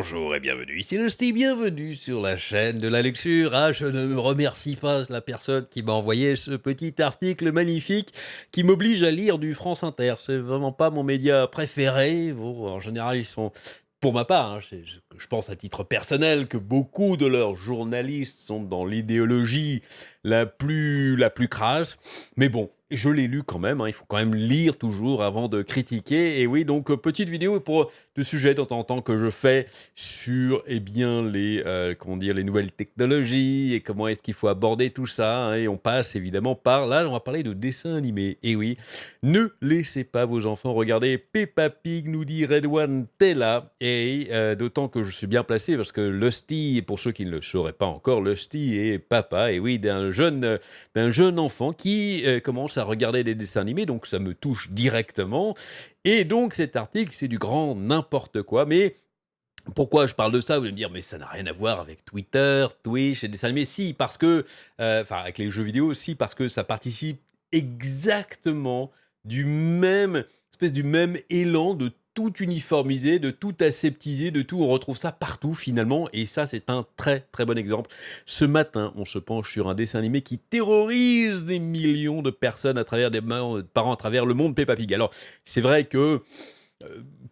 Bonjour et bienvenue, ici le Sti, bienvenue sur la chaîne de la lecture. Ah, je ne remercie pas la personne qui m'a envoyé ce petit article magnifique qui m'oblige à lire du France Inter. C'est vraiment pas mon média préféré. Bon, en général, ils sont, pour ma part, hein, je pense à titre personnel que beaucoup de leurs journalistes sont dans l'idéologie la plus crasse. Mais bon, je l'ai lu quand même, hein, il faut quand même lire toujours avant de critiquer. Et oui, donc petite vidéo pour de sujets de temps en temps que je fais sur eh bien, comment dire, les nouvelles technologies et comment est-ce qu'il faut aborder tout ça, hein. Et on passe évidemment par là, on va parler de dessins animés. Et oui, ne laissez pas vos enfants regarder Peppa Pig, nous dit Redouane Tella. Et d'autant que je suis bien placé parce que Lusty, pour ceux qui ne le sauraient pas encore, Lusty est papa, et oui, d'un jeune enfant qui commence à regarder des dessins animés, donc ça me touche directement. Et donc cet article, c'est du grand n'importe quoi, mais pourquoi je parle de ça? Vous allez me dire: «Mais ça n'a rien à voir avec Twitter, Twitch et dessins animés». Si, parce que, enfin avec les jeux vidéo, si, parce que ça participe exactement du même élan de tout uniformiser, de tout aseptiser, de tout on retrouve ça partout finalement, et ça c'est un très, très bon exemple. Ce matin, on se penche sur un dessin animé qui terrorise des millions de personnes à travers des parents à travers le monde, Peppa Pig. Alors, c'est vrai que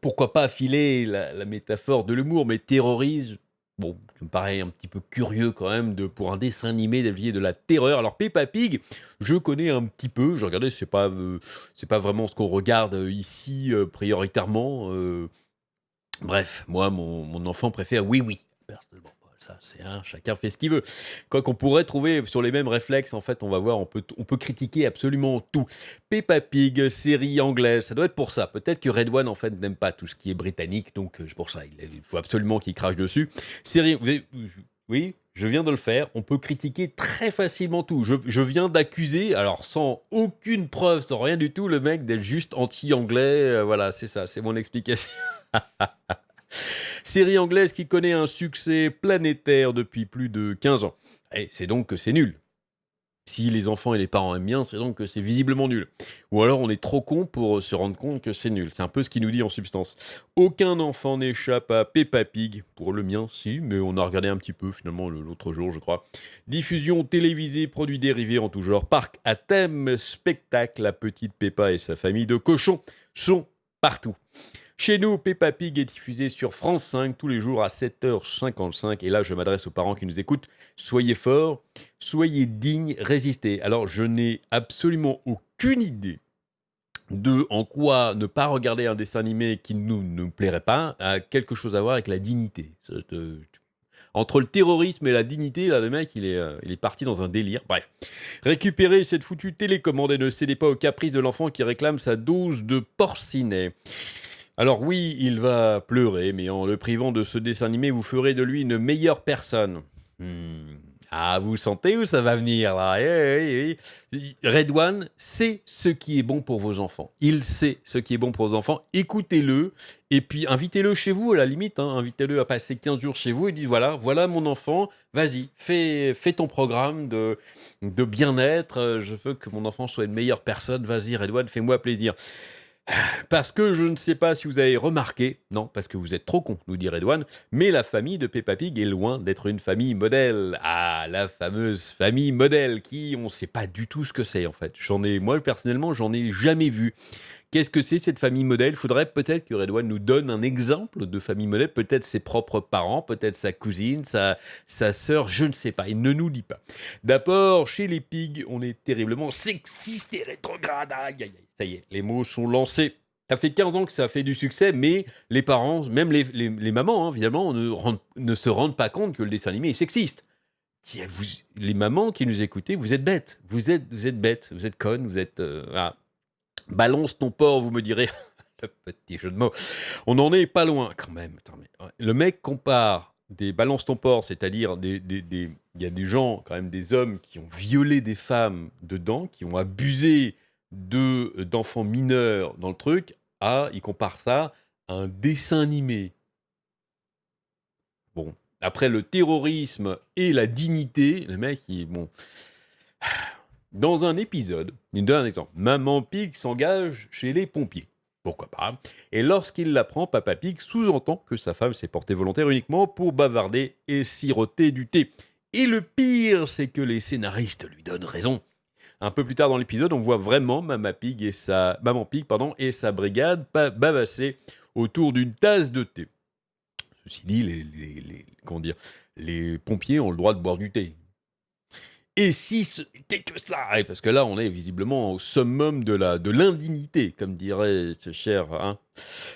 pourquoi pas filer la métaphore de l'humour, mais terrorise, bon, ça me paraît un petit peu curieux quand même pour un dessin animé d'allier de la terreur. Alors Peppa Pig, je connais un petit peu, je regardais, c'est pas vraiment ce qu'on regarde ici prioritairement. Bref, moi, mon enfant préfère Oui Oui. Personnellement, ça, c'est chacun fait ce qu'il veut. Quoi qu'on pourrait trouver sur les mêmes réflexes, en fait, on va voir, on peut critiquer absolument tout. Peppa Pig, série anglaise, ça doit être pour ça. Peut-être que Red One, en fait, n'aime pas tout ce qui est britannique, donc c'est pour ça. Il faut absolument qu'il crache dessus. Série, oui, je viens de le faire. On peut critiquer très facilement tout. Je viens d'accuser, alors sans aucune preuve, sans rien du tout, le mec d'être juste anti-anglais. Voilà, c'est ça, c'est mon explication. Série anglaise qui connaît un succès planétaire depuis plus de 15 ans. Et c'est donc que c'est nul. Si les enfants et les parents aiment bien, c'est donc que c'est visiblement nul. Ou alors on est trop con pour se rendre compte que c'est nul. C'est un peu ce qu'il nous dit en substance. Aucun enfant n'échappe à Peppa Pig. Pour le mien, si, mais on a regardé un petit peu finalement l'autre jour, je crois. Diffusion télévisée, produits dérivés en tout genre, parc à thème, spectacle, la petite Peppa et sa famille de cochons sont partout. Chez nous, Peppa Pig est diffusée sur France 5 tous les jours à 7h55. Et là, je m'adresse aux parents qui nous écoutent. Soyez forts, soyez dignes, résistez. Alors, je n'ai absolument aucune idée de en quoi ne pas regarder un dessin animé qui ne nous plairait pas a quelque chose à voir avec la dignité. Entre le terrorisme et la dignité, là, le mec, il est parti dans un délire. Bref. Récupérez cette foutue télécommande et ne cédez pas aux caprices de l'enfant qui réclame sa dose de porcinet. Alors oui, il va pleurer, mais en le privant de ce dessin animé, vous ferez de lui une meilleure personne. Hmm. Ah, vous sentez où ça va venir là? Red One sait ce qui est bon pour vos enfants. Il sait ce qui est bon pour vos enfants. Écoutez-le et puis invitez-le chez vous à la limite, hein. Invitez-le à passer 15 jours chez vous et dites voilà mon enfant, vas-y, fais ton programme de bien-être. Je veux que mon enfant soit une meilleure personne. Vas-y Red One, fais-moi plaisir. Parce que je ne sais pas si vous avez remarqué, non, parce que vous êtes trop con, nous dit Redouane, mais la famille de Peppa Pig est loin d'être une famille modèle. Ah, la fameuse famille modèle qui, on ne sait pas du tout ce que c'est en fait. Moi personnellement, j'en ai jamais vu. Qu'est-ce que c'est cette famille modèle? Faudrait peut-être que Redouane nous donne un exemple de famille modèle, peut-être ses propres parents, peut-être sa cousine, sa sœur, je ne sais pas, il ne nous dit pas. D'abord, chez les pigs, on est terriblement sexiste et rétrograde. Aïe, aïe, aïe. Ça y est, les mots sont lancés. Ça fait 15 ans que ça fait du succès, mais les parents, même les mamans, hein, évidemment, ne se rendent pas compte que le dessin animé est sexiste. Les mamans qui nous écoutez, vous êtes bêtes. Vous êtes bêtes, vous êtes connes, vous êtes... voilà. Balance ton porc, vous me direz. Le petit jeu de mots. On n'en est pas loin quand même. Attends, le mec compare des balance ton porc, c'est-à-dire il y a des gens, quand même des hommes qui ont violé des femmes dedans, qui ont abusé d'enfants mineurs dans le truc, il compare ça à un dessin animé. Bon, après le terrorisme et la dignité, le mec, bon. Dans un épisode, il me donne un exemple. Maman Pig s'engage chez les pompiers. pourquoi pas. Et lorsqu'il l'apprend, Papa Pig sous-entend que sa femme s'est portée volontaire uniquement pour bavarder et siroter du thé. Et le pire, c'est que les scénaristes lui donnent raison. Un peu plus tard dans l'épisode, on voit vraiment Maman Pig et sa brigade bavasser autour d'une tasse de thé. Ceci dit, comment dire, les pompiers ont le droit de boire du thé. Et si ce n'était que ça, ouais, parce que là, on est visiblement au summum de l'indignité, comme dirait ce cher. Hein.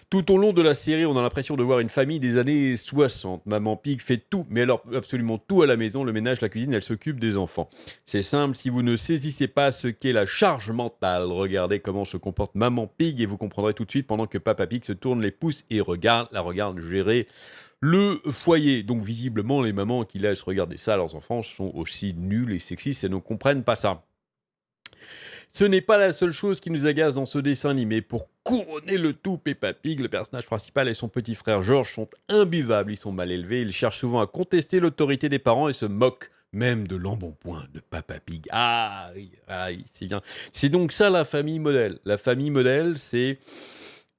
Tout au long de la série, on a l'impression de voir une famille des années 60. Maman Pig fait tout, mais alors absolument tout à la maison, le ménage, la cuisine, elle s'occupe des enfants. C'est simple, si vous ne saisissez pas ce qu'est la charge mentale, regardez comment se comporte Maman Pig et vous comprendrez tout de suite pendant que Papa Pig se tourne les pouces et la regarde gérer le foyer. Donc visiblement, les mamans qui laissent regarder ça à leurs enfants sont aussi nulles et sexistes et ne comprennent pas ça. Ce n'est pas la seule chose qui nous agace dans ce dessin animé. Pour couronner le tout, Peppa Pig, le personnage principal, et son petit frère George sont imbuvables. Ils sont mal élevés, ils cherchent souvent à contester l'autorité des parents et se moquent même de l'embonpoint de Peppa Pig. Ah oui, c'est bien. C'est donc ça la famille modèle. La famille modèle, c'est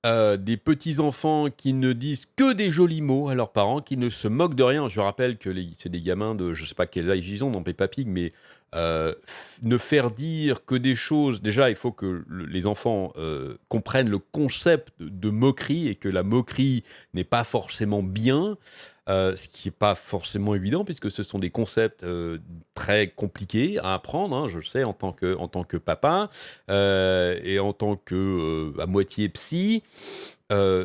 des petits-enfants qui ne disent que des jolis mots à leurs parents, qui ne se moquent de rien. Je rappelle que c'est des gamins de, je sais pas quel âge ils ont dans Peppa Pig, mais ne faire dire que des choses. Déjà, il faut que les enfants comprennent le concept de moquerie et que la moquerie n'est pas forcément bien. Ce qui n'est pas forcément évident puisque ce sont des concepts très compliqués à apprendre, hein, je le sais, en tant que papa et en tant que à moitié psy.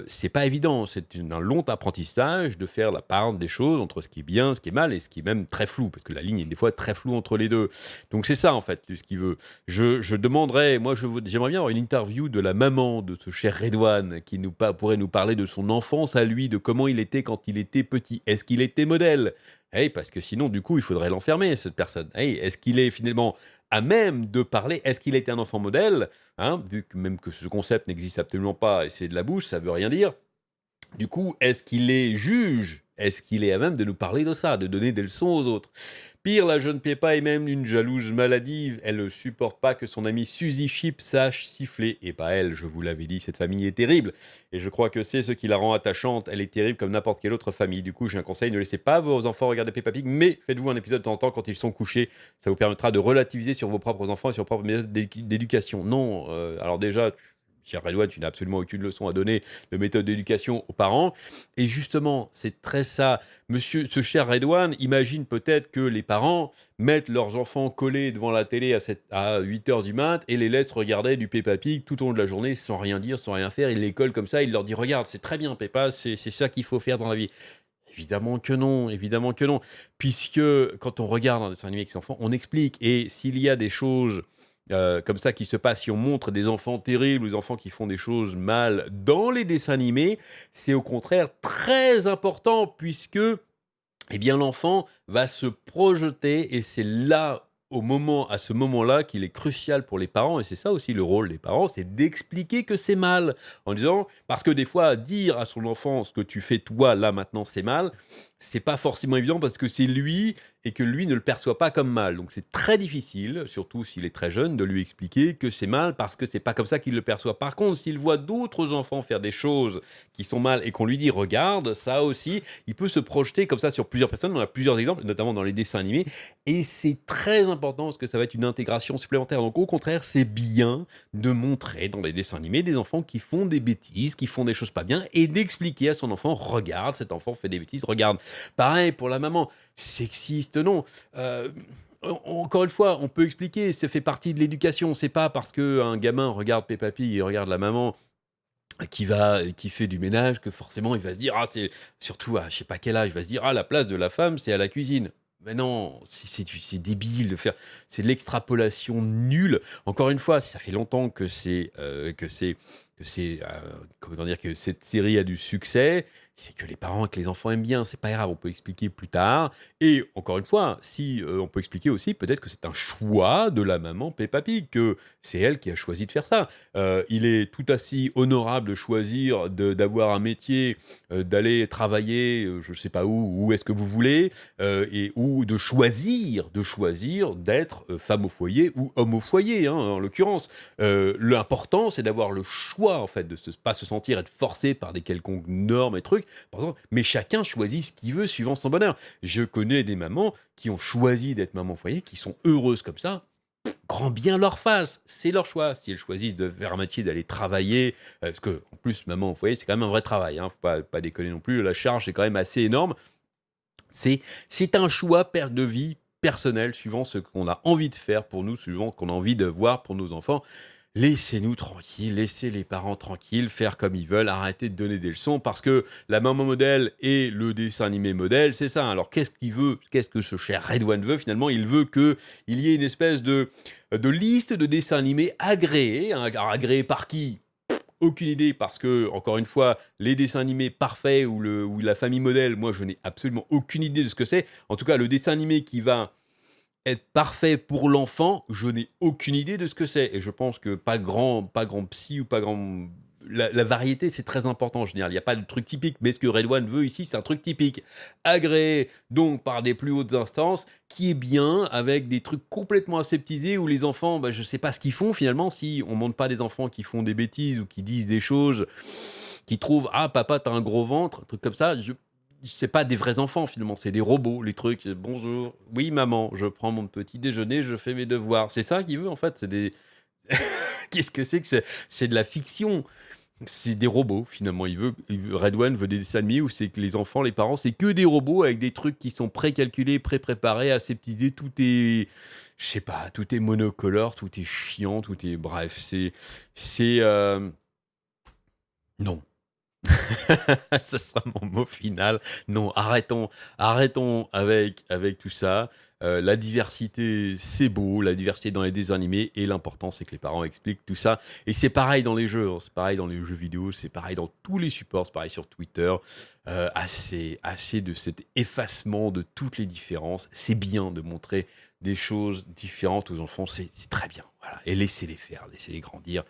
C'est pas évident, c'est un long apprentissage de faire la part des choses entre ce qui est bien, ce qui est mal et ce qui est même très flou, parce que la ligne est des fois très floue entre les deux. Donc c'est ça en fait, ce qu'il veut. Je demanderais, j'aimerais bien avoir une interview de la maman de ce cher Redouane qui pourrait nous parler de son enfance à lui, de comment il était quand il était petit. Est-ce qu'il était modèle? Parce que sinon, du coup, il faudrait l'enfermer, cette personne. Est-ce qu'il est finalement à même de parler? Est-ce qu'il était un enfant modèle? Hein, vu que même que ce concept n'existe absolument pas et c'est de la bouche, ça veut rien dire. Du coup, est-ce qu'il est juge? Est-ce qu'il est à même de nous parler de ça, de donner des leçons aux autres? Pire, la jeune Peppa est même une jalouse maladive. Elle ne supporte pas que son amie Suzy Chip sache siffler. Et pas elle, je vous l'avais dit, cette famille est terrible. Et je crois que c'est ce qui la rend attachante. Elle est terrible comme n'importe quelle autre famille. Du coup, j'ai un conseil, ne laissez pas vos enfants regarder Peppa Pig, mais faites-vous un épisode de temps en temps quand ils sont couchés. Ça vous permettra de relativiser sur vos propres enfants et sur vos propres méthodes d'éducation. Non, alors déjà, cher Redouane, tu n'as absolument aucune leçon à donner de méthode d'éducation aux parents. Et justement, c'est très ça. Ce cher Redouane imagine peut-être que les parents mettent leurs enfants collés devant la télé à 8 heures du mat et les laissent regarder du Peppa Pig tout au long de la journée sans rien dire, sans rien faire. Il les colle comme ça, il leur dit regarde, c'est très bien Peppa, c'est ça qu'il faut faire dans la vie. Évidemment que non, évidemment que non. Puisque quand on regarde un dessin animé avec ses enfants, on explique. Et s'il y a des choses comme ça qui se passent, si on montre des enfants terribles, des enfants qui font des choses mal dans les dessins animés, c'est au contraire très important puisque eh bien, l'enfant va se projeter et c'est là, à ce moment-là, qu'il est crucial pour les parents. Et c'est ça aussi le rôle des parents, c'est d'expliquer que c'est mal. En disant, parce que des fois, dire à son enfant ce que tu fais toi, là, maintenant, c'est mal, c'est pas forcément évident parce que c'est lui et que lui ne le perçoit pas comme mal. Donc c'est très difficile, surtout s'il est très jeune, de lui expliquer que c'est mal parce que c'est pas comme ça qu'il le perçoit. Par contre, s'il voit d'autres enfants faire des choses qui sont mal et qu'on lui dit regarde, ça aussi, il peut se projeter comme ça sur plusieurs personnes. On a plusieurs exemples, notamment dans les dessins animés. Et c'est très important parce que ça va être une intégration supplémentaire. Donc au contraire, c'est bien de montrer dans les dessins animés des enfants qui font des bêtises, qui font des choses pas bien et d'expliquer à son enfant regarde, cet enfant fait des bêtises, regarde. Pareil pour la maman, sexiste, non. Encore une fois, on peut expliquer, ça fait partie de l'éducation. C'est pas parce qu'un gamin regarde Peppa Pig et regarde la maman qui fait du ménage que forcément il va se dire ah c'est surtout à je sais pas quel âge il va se dire ah la place de la femme c'est à la cuisine. Mais non, c'est débile de faire, c'est de l'extrapolation nulle. Encore une fois, ça fait longtemps que comment dire que cette série a du succès. c'est que les parents et que les enfants aiment bien, c'est pas grave, on peut expliquer plus tard et encore une fois, si, on peut expliquer aussi peut-être que c'est un choix de la maman Peppa Pig, que c'est elle qui a choisi de faire ça. Il est tout aussi honorable de choisir d'avoir un métier, d'aller travailler, je sais pas où est-ce que vous voulez, et ou de choisir d'être, femme au foyer ou homme au foyer, hein, en l'occurrence. L'important, c'est d'avoir le choix, en fait, de pas se sentir être forcé par des quelconques normes et trucs, par exemple, mais chacun choisit ce qu'il veut suivant son bonheur. Je connais des mamans qui ont choisi d'être maman au foyer, qui sont heureuses comme ça, grand bien leur fasse, c'est leur choix. Si elles choisissent de faire un métier, d'aller travailler, parce que en plus, maman au foyer, c'est quand même un vrai travail, hein, faut pas déconner non plus, la charge est quand même assez énorme. C'est c'est un choix de vie personnel, suivant ce qu'on a envie de faire pour nous, suivant ce qu'on a envie de voir pour nos enfants. Laissez-nous tranquilles, laissez les parents tranquilles, faire comme ils veulent, arrêtez de donner des leçons parce que la maman modèle et le dessin animé modèle, c'est ça. Alors qu'est-ce qu'il veut? Qu'est-ce que ce cher Red One veut finalement? Il veut qu'il y ait une espèce de liste de dessins animés agréés, hein. Alors agréés par qui? Aucune idée parce que, encore une fois, les dessins animés parfaits ou la famille modèle, moi je n'ai absolument aucune idée de ce que c'est. En tout cas, le dessin animé qui va être parfait pour l'enfant, je n'ai aucune idée de ce que c'est et je pense que pas grand psy ou pas grand la variété, c'est très important en général. Il y a pas de truc typique, mais ce que Red One veut ici, c'est un truc typique. Agréé donc par des plus hautes instances, qui est bien avec des trucs complètement aseptisés où les enfants, bah, je sais pas ce qu'ils font finalement si on montre pas des enfants qui font des bêtises ou qui disent des choses, qui trouvent: «Ah papa, tu un gros ventre», un truc comme ça. Je C'est pas des vrais enfants finalement, c'est des robots, les trucs. «Bonjour, oui maman, je prends mon petit déjeuner, je fais mes devoirs». C'est ça qu'il veut en fait, c'est des qu'est-ce que c'est que c'est de la fiction. C'est des robots finalement. Red One veut des dessins animés où c'est que les enfants, les parents, c'est que des robots avec des trucs qui sont précalculés, pré-préparés, aseptisés. Tout est, je sais pas, tout est monocolore, tout est chiant, tout est, bref, c'est non. Ce sera mon mot final. Non, arrêtons avec tout ça. La diversité, c'est beau, la diversité dans les dessins animés et l'important, c'est que les parents expliquent tout ça et c'est pareil dans les jeux, hein, c'est pareil dans les jeux vidéo, c'est pareil dans tous les supports, c'est pareil sur Twitter. Assez de cet effacement de toutes les différences. C'est bien de montrer des choses différentes aux enfants, c'est très bien, voilà, et laissez-les faire, laissez-les grandir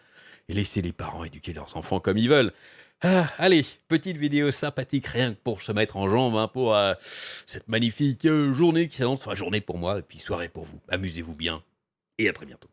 et laissez les parents éduquer leurs enfants comme ils veulent. Ah, allez, petite vidéo sympathique, rien que pour se mettre en jambe, hein, pour cette magnifique journée qui s'annonce, enfin journée pour moi, et puis soirée pour vous. Amusez-vous bien, et à très bientôt.